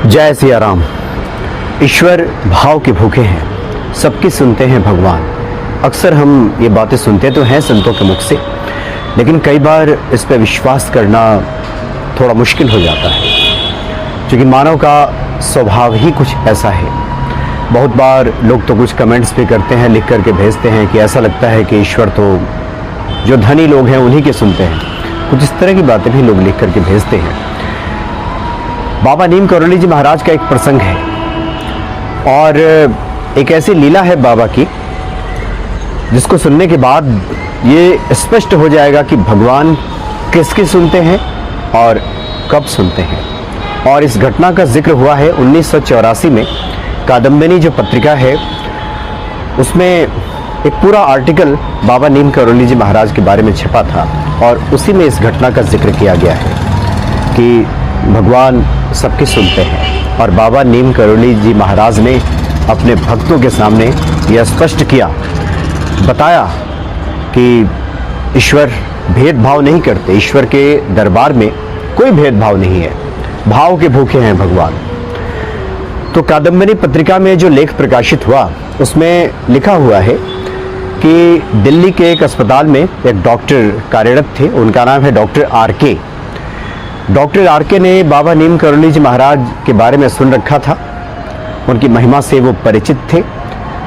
जय सिया राम। ईश्वर भाव के भूखे हैं, सबकी सुनते हैं भगवान। अक्सर हम ये बातें सुनते तो हैं संतों के मुख से, लेकिन कई बार इस पर विश्वास करना थोड़ा मुश्किल हो जाता है, क्योंकि मानव का स्वभाव ही कुछ ऐसा है। बहुत बार लोग तो कुछ कमेंट्स भी करते हैं, लिख करके भेजते हैं कि ऐसा लगता है कि ईश्वर तो जो धनी लोग हैं उन्हीं के सुनते हैं। कुछ इस तरह की बातें भी लोग लिख करके भेजते हैं। बाबा नीम करोली जी महाराज का एक प्रसंग है और एक ऐसी लीला है बाबा की जिसको सुनने के बाद ये स्पष्ट हो जाएगा कि भगवान किसकी सुनते हैं और कब सुनते हैं। और इस घटना का जिक्र हुआ है 1984 में। कादम्बिनी जो पत्रिका है उसमें एक पूरा आर्टिकल बाबा नीम करोली जी महाराज के बारे में छपा था और उसी में इस घटना का जिक्र किया गया है कि भगवान सबकी सुनते हैं। और बाबा नीम करोली जी महाराज ने अपने भक्तों के सामने यह स्पष्ट किया, बताया कि ईश्वर भेदभाव नहीं करते। ईश्वर के दरबार में कोई भेदभाव नहीं है, भाव के भूखे हैं भगवान। तो कादम्बिनी पत्रिका में जो लेख प्रकाशित हुआ उसमें लिखा हुआ है कि दिल्ली के एक अस्पताल में एक डॉक्टर कार्यरत थे, उनका नाम है डॉक्टर आर.के। डॉक्टर आर.के ने बाबा नीम करोली जी महाराज के बारे में सुन रखा था, उनकी महिमा से वो परिचित थे,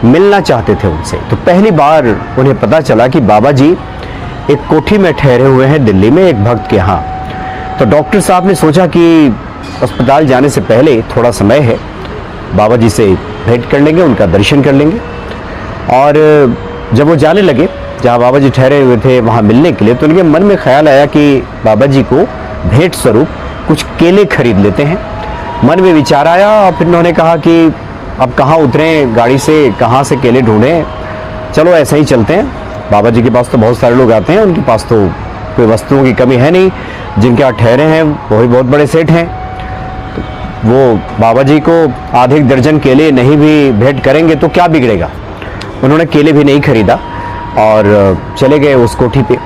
मिलना चाहते थे उनसे। तो पहली बार उन्हें पता चला कि बाबा जी एक कोठी में ठहरे हुए हैं दिल्ली में एक भक्त के यहाँ। तो डॉक्टर साहब ने सोचा कि अस्पताल जाने से पहले थोड़ा समय है, बाबा जी से भेंट कर लेंगे, उनका दर्शन कर लेंगे। और जब वो जाने लगे जहाँ बाबा जी ठहरे हुए थे वहाँ मिलने के लिए, तो उनके मन में ख्याल आया कि बाबा जी को भेंट स्वरूप कुछ केले खरीद लेते हैं। मन में विचार आया और फिर उन्होंने कहा कि अब कहाँ उतरें गाड़ी से, कहाँ से केले ढूंढें, चलो ऐसे ही चलते हैं। बाबा जी के पास तो बहुत सारे लोग आते हैं, उनके पास तो कोई वस्तुओं की कमी है नहीं, जिनके यहाँ ठहरे हैं वही बहुत बड़े सेठ हैं। तो वो बाबा जी को आधे एक दर्जन केले नहीं भी भेंट करेंगे तो क्या बिगड़ेगा। उन्होंने केले भी नहीं खरीदा और चले गए उस कोठी पे।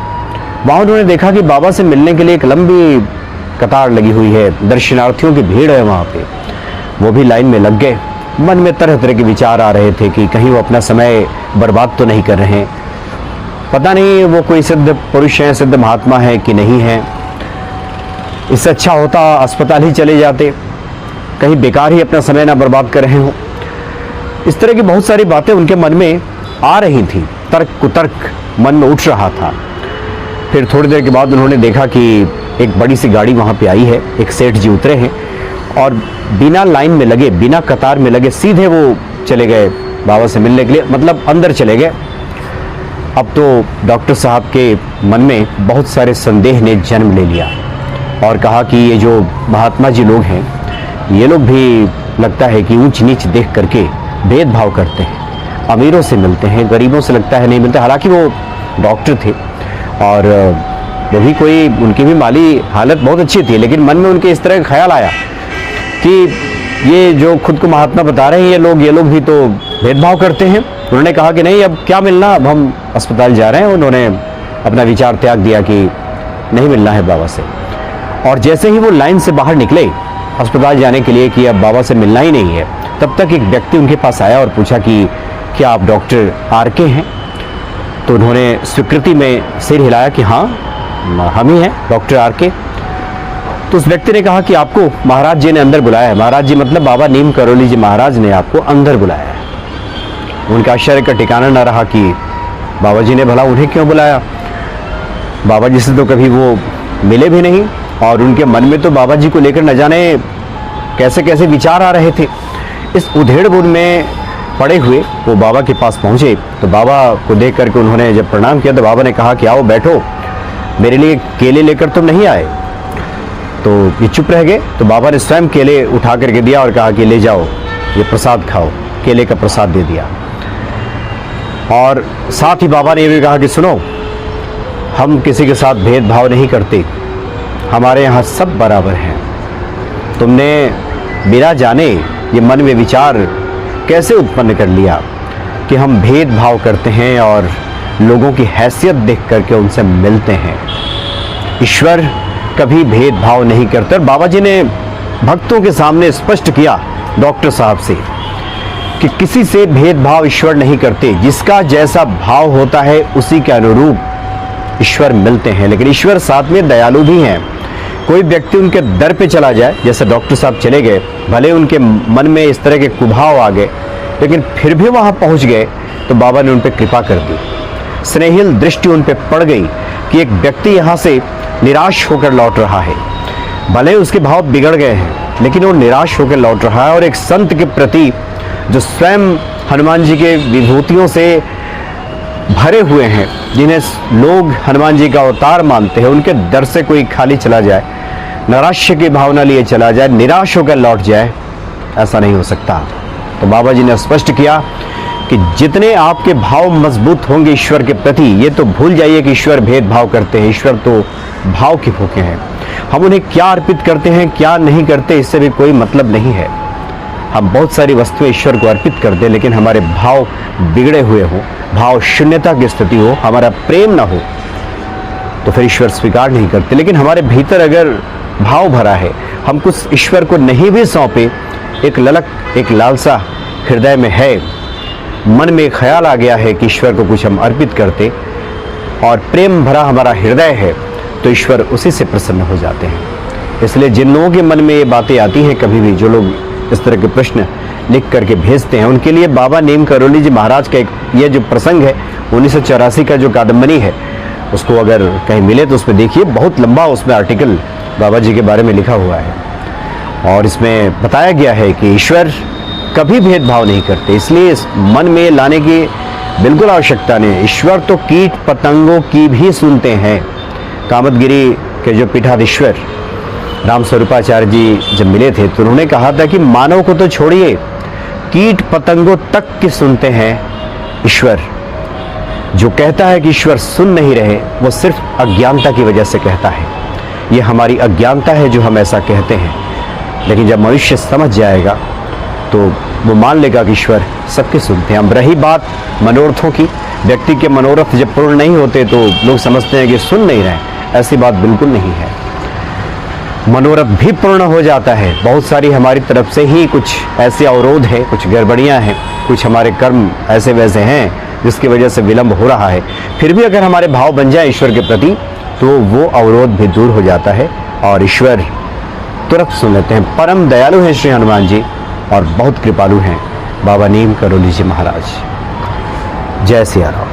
वहाँ उन्होंने देखा कि बाबा से मिलने के लिए एक लंबी कतार लगी हुई है, दर्शनार्थियों की भीड़ है वहाँ पे। वो भी लाइन में लग गए। मन में तरह तरह के विचार आ रहे थे कि कहीं वो अपना समय बर्बाद तो नहीं कर रहे हैं, पता नहीं वो कोई सिद्ध पुरुष हैं, सिद्ध महात्मा है कि नहीं है। इससे अच्छा होता अस्पताल ही चले जाते, कहीं बेकार ही अपना समय ना बर्बाद कर रहे हों। इस तरह की बहुत सारी बातें उनके मन में आ रही थी, तर्क कुतर्क मन में उठ रहा था। फिर थोड़ी देर के बाद उन्होंने देखा कि एक बड़ी सी गाड़ी वहाँ पे आई है, एक सेठ जी उतरे हैं और बिना लाइन में लगे, बिना कतार में लगे सीधे वो चले गए बाबा से मिलने के लिए, मतलब अंदर चले गए। अब तो डॉक्टर साहब के मन में बहुत सारे संदेह ने जन्म ले लिया और कहा कि ये जो महात्मा जी लोग हैं, ये लोग भी लगता है कि ऊंच नीच देख करके भेदभाव करते हैं, अमीरों से मिलते हैं, गरीबों से लगता है नहीं मिलते। हालांकि वो डॉक्टर थे और वो भी कोई, उनकी भी माली हालत बहुत अच्छी थी, लेकिन मन में उनके इस तरह का ख्याल आया कि ये जो खुद को महात्मा बता रहे हैं ये लोग भी तो भेदभाव करते हैं। उन्होंने कहा कि नहीं, अब क्या मिलना, अब हम अस्पताल जा रहे हैं। उन्होंने अपना विचार त्याग दिया कि नहीं मिलना है बाबा से। और जैसे ही वो लाइन से बाहर निकले अस्पताल जाने के लिए कि अब बाबा से मिलना ही नहीं है, तब तक एक व्यक्ति उनके पास आया और पूछा कि क्या आप डॉक्टर आर.के हैं। तो उन्होंने स्वीकृति में सिर हिलाया कि हाँ हम ही हैं डॉक्टर आर.के। तो उस व्यक्ति ने कहा कि आपको महाराज जी ने अंदर बुलाया है। महाराज जी मतलब बाबा नीम करोली जी महाराज ने आपको अंदर बुलाया है। उनका आश्चर्य का ठिकाना न रहा कि बाबा जी ने भला उन्हें क्यों बुलाया। बाबा जी से तो कभी वो मिले भी नहीं और उनके मन में तो बाबा जी को लेकर न जाने कैसे कैसे विचार आ रहे थे। इस उधेड़-बुन में पड़े हुए वो बाबा के पास पहुंचे। तो बाबा को देख करके उन्होंने जब प्रणाम किया तो बाबा ने कहा कि आओ बैठो, मेरे लिए केले लेकर तुम नहीं आए। तो ये चुप रह गए। तो बाबा ने स्वयं केले उठा करके दिया और कहा कि ले जाओ, ये प्रसाद खाओ। केले का प्रसाद दे दिया और साथ ही बाबा ने ये भी कहा कि सुनो, हम किसी के साथ भेदभाव नहीं करते, हमारे यहाँ सब बराबर हैं। तुमने बिना जाने ये मन में विचार कैसे उत्पन्न कर लिया कि हम भेदभाव करते हैं और लोगों की हैसियत देख करके उनसे मिलते हैं। ईश्वर कभी भेदभाव नहीं करते। और बाबा जी ने भक्तों के सामने स्पष्ट किया डॉक्टर साहब से कि किसी से भेदभाव ईश्वर नहीं करते, जिसका जैसा भाव होता है उसी के अनुरूप ईश्वर मिलते हैं। लेकिन ईश्वर साथ में दयालु भी हैं। कोई व्यक्ति उनके दर पे चला जाए, जैसे डॉक्टर साहब चले गए, भले उनके मन में इस तरह के कुभाव आ गए, लेकिन फिर भी वहां पहुंच गए तो बाबा ने उन पर कृपा कर दी। स्नेहिल दृष्टि उन पर पड़ गई कि एक व्यक्ति यहाँ से निराश होकर लौट रहा है। भले उसके भाव बिगड़ गए हैं, लेकिन वो निराश होकर लौट रहा है। और एक संत के प्रति जो स्वयं हनुमान जी के विभूतियों से भरे हुए हैं, जिन्हें लोग हनुमान जी का अवतार मानते हैं, उनके दर से कोई खाली चला जाए, नैराश्य की भावना लिए चला जाए, निराश होकर लौट जाए, ऐसा नहीं हो सकता। तो बाबा जी ने स्पष्ट किया कि जितने आपके भाव मजबूत होंगे ईश्वर के प्रति, ये तो भूल जाइए कि ईश्वर भेदभाव करते हैं। ईश्वर तो भाव के भूखे हैं। हम उन्हें क्या अर्पित करते हैं, क्या नहीं करते, इससे भी कोई मतलब नहीं है। हम बहुत सारी वस्तुएं ईश्वर को अर्पित कर दें, लेकिन हमारे भाव बिगड़े हुए हों, भाव शून्यता की स्थिति हो, हमारा प्रेम ना हो, तो फिर ईश्वर स्वीकार नहीं करते। लेकिन हमारे भीतर अगर भाव भरा है, हम कुछ ईश्वर को नहीं भी सौंपे, एक ललक, एक लालसा हृदय में है, मन में ख्याल आ गया है कि ईश्वर को कुछ हम अर्पित करते, और प्रेम भरा हमारा हृदय है, तो ईश्वर उसी से प्रसन्न हो जाते हैं। इसलिए जिन लोगों के मन में ये बातें आती हैं, कभी भी जो लोग इस तरह के प्रश्न लिख करके भेजते हैं, उनके लिए बाबा नीम करोली जी महाराज का एक ये जो प्रसंग है 1984 का जो कादम्बरी है, उसको अगर कहीं मिले तो उसमें देखिए, बहुत लंबा उसमें आर्टिकल बाबा जी के बारे में लिखा हुआ है। और इसमें बताया गया है कि ईश्वर कभी भेदभाव नहीं करते, इसलिए इस मन में लाने की बिल्कुल आवश्यकता नहीं। ईश्वर तो कीट पतंगों की भी सुनते हैं। कामतगिरी के जो पीठाधीश्वर राम स्वरूपाचार्य जी जब मिले थे, तो उन्होंने कहा था कि मानव को तो छोड़िए, कीट पतंगों तक की सुनते हैं ईश्वर। जो कहता है कि ईश्वर सुन नहीं रहे, वो सिर्फ अज्ञानता की वजह से कहता है। ये हमारी अज्ञानता है जो हम ऐसा कहते हैं। लेकिन जब मनुष्य समझ जाएगा तो वो मान लेगा कि ईश्वर सबके सुनते हैं। अब रही बात मनोरथों की, व्यक्ति के मनोरथ जब पूर्ण नहीं होते तो लोग समझते हैं कि सुन नहीं रहे, ऐसी बात बिल्कुल नहीं है। मनोरथ भी पूर्ण हो जाता है। बहुत सारी हमारी तरफ से ही कुछ ऐसे अवरोध है, कुछ गड़बड़ियां हैं, कुछ हमारे कर्म ऐसे वैसे हैं जिसकी वजह से विलंब हो रहा है। फिर भी अगर हमारे भाव बन जाए ईश्वर के प्रति, तो वो अवरोध भी दूर हो जाता है और ईश्वर तुरंत सुन लेते हैं। परम दयालु हैं श्री हनुमान जी और बहुत कृपालु हैं बाबा नीम करोली जी महाराज। जय सिया राम।